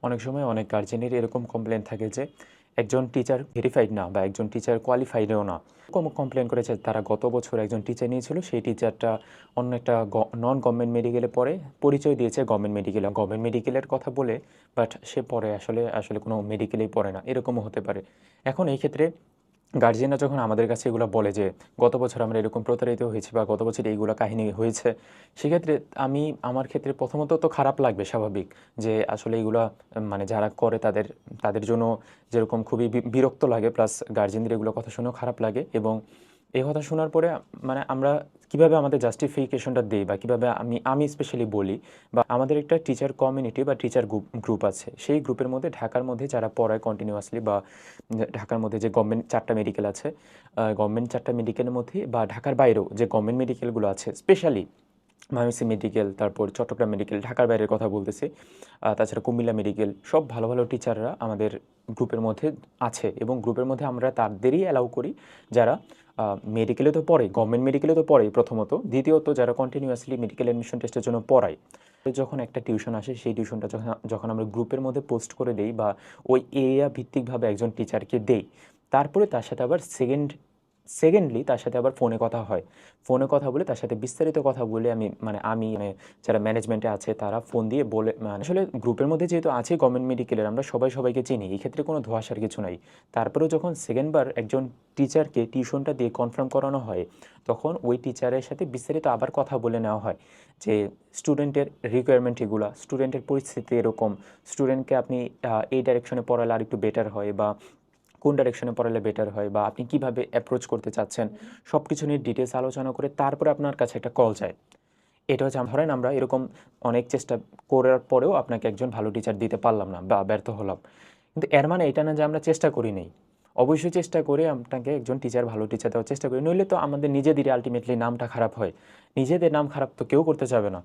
অনেক সময় অনেক গার্জেনের এরকম কমপ্লেন থাকে যে একজন টিচার ভেরিফাইড না বা একজন টিচার কোয়ালিফাইডও না। এরকম কমপ্লেন করেছে তারা গত বছর একজন টিচার নিয়েছিল, সেই টিচারটা অন্য একটা নন গভর্নমেন্ট মেডিকেলে পড়ে, পরিচয় দিয়েছে গভর্নমেন্ট মেডিকেলের কথা বলে, বাট সে পড়ে আসলে আসলে কোনো মেডিকেলেই পড়ে না, এরকমও হতে পারে। এখন এই ক্ষেত্রে গার্জিয়ানরা যখন আমাদের কাছে এগুলো বলে যে গত বছর আমরা এরকম প্রতারিত হয়েছি বা গত বছর এইগুলো কাহিনী হয়েছে, সেক্ষেত্রে আমার ক্ষেত্রে প্রথমত তো খারাপ লাগবে, স্বাভাবিক, যে আসলে এইগুলা মানে যারা করে তাদের তাদের জন্য যেরকম খুবই বিরক্ত লাগে, প্লাস গার্জিয়ানদের এগুলো কথা শুনেও খারাপ লাগে। এবং এই কথা শোনার পরে মানে আমরা কিভাবে আমাদের জাস্টিফিকেশনটা দিই বা কিভাবে আমি স্পেশালি বলি, বা আমাদের একটা টিচার কমিউনিটি বা টিচার গ্রুপ আছে, সেই গ্রুপের মধ্যে ঢাকার মধ্যে যারা পড়ায় কন্টিনিউয়াসলি, বা ঢাকার মধ্যে যে গভর্নমেন্ট 4টা মেডিকেল আছে, গভর্নমেন্ট 4টা মেডিকেলের মধ্যে বা ঢাকার বাইরেও যে গভর্নমেন্ট মেডিকেলগুলো আছে, স্পেশালি ময়মনসিংহ মেডিকেল, তারপর চট্টগ্রাম মেডিকেল, ঢাকার বাইরের কথা বলতেছি, তাছাড়া কুমিল্লা মেডিকেল, সব ভালো ভালো টিচাররা আমাদের গ্রুপের মধ্যে আছে। এবং গ্রুপের মধ্যে আমরা তাদেরই অ্যালাউ করি যারা মেডিকেলে তো পড়ে, গভর্নমেন্ট মেডিকেলে তো পড়ে প্রথমত, দ্বিতীয়ত যারা কন্টিনিউয়াসলি মেডিকেল অ্যাডমিশন টেস্টের জন্য পড়ায়। যখন একটা টিউশন আসে, সেই টিউশনটা যখন যখন আমরা গ্রুপের মধ্যে পোস্ট করে দেই বা ওই এরিয়া ভিত্তিকভাবে একজন টিচারকে দেই, তারপরে তার সাথে আবার সেকেন্ডলি তার সাথে আবার ফোনে কথা হয়। ফোনে কথা বলে তার সাথে বিস্তারিত কথা বলে আমি যারা ম্যানেজমেন্টে আছে তারা ফোন দিয়ে বলে, মানে আসলে গ্রুপের মধ্যে যেহেতু আছে গভর্নমেন্ট মেডিকেলের, আমরা সবাই সবাইকে চিনি, এই ক্ষেত্রে কোনো ধোঁয়াশার কিছু নাই। তারপরেও যখন সেকেন্ডবার একজন টিচারকে টিউশনটা দিয়ে কনফার্ম করানো হয়, তখন ওই টিচারের সাথে বিস্তারিত আবার কথা বলে নেওয়া হয় যে স্টুডেন্টের রিকোয়ারমেন্ট এগুলা, স্টুডেন্টের পরিস্থিতি এরকম, স্টুডেন্টকে আপনি এই ডাইরেকশনে পড়ালে আর একটু বেটার হয়, বা কোন ডাইরেকশনে পড়ালে বেটার হয়, বা আপনি কিভাবে অ্যাপ্রোচ করতে চাচ্ছেন, সব কিছু নিয়ে ডিটেলস আলোচনা করে তারপরে আপনার কাছে একটা কল যায়। এটা হচ্ছে ধরেন আমরা এরকম অনেক চেষ্টা করার পরেও আপনাকে একজন ভালো টিচার দিতে পারলাম না বা ব্যর্থ হলাম, কিন্তু এর মানে এটা না যে আমরা চেষ্টা করি নেই। অবশ্যই চেষ্টা করে আপনাকে একজন ভালো টিচার দেওয়ার চেষ্টা করি, নইলে তো আমাদের নিজেদেরই আলটিমেটলি নামটা খারাপ হয়। নিজেদের নাম খারাপ তো কেউ করতে চাবে না।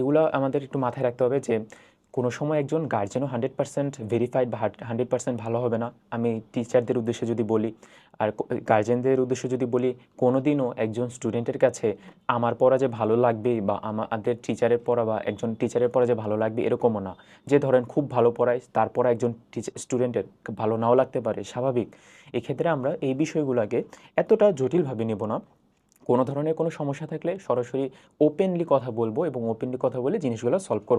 এগুলো আমাদের একটু মাথায় রাখতে হবে যে কোনো সময় একজন গার্জেনও 100% ভেরিফাইড বা 100% ভালো হবে না। আমি টিচারদের উদ্দেশ্যে যদি বলি, আর গার্জেনদের উদ্দেশ্যে যদি বলি, কোনোদিনও একজন স্টুডেন্টের কাছে আমার পড়া যে ভালো লাগবে বা আমাদের টিচারের পড়া বা একজন টিচারের পড়া যে ভালো লাগবে এরকমও না। যে ধরেন খুব ভালো পড়ায়, তার পড়া একজন স্টুডেন্টের ভালো নাও লাগতে পারে, স্বাভাবিক। এক্ষেত্রে আমরা এই বিষয়গুলোকে এতটা জটিলভাবে নেব না। কোনো ধরনের কোনো সমস্যা থাকলে সরাসরি ওপেনলি কথা বলবো এবং ওপেনলি কথা বলে জিনিসগুলো সলভ করব।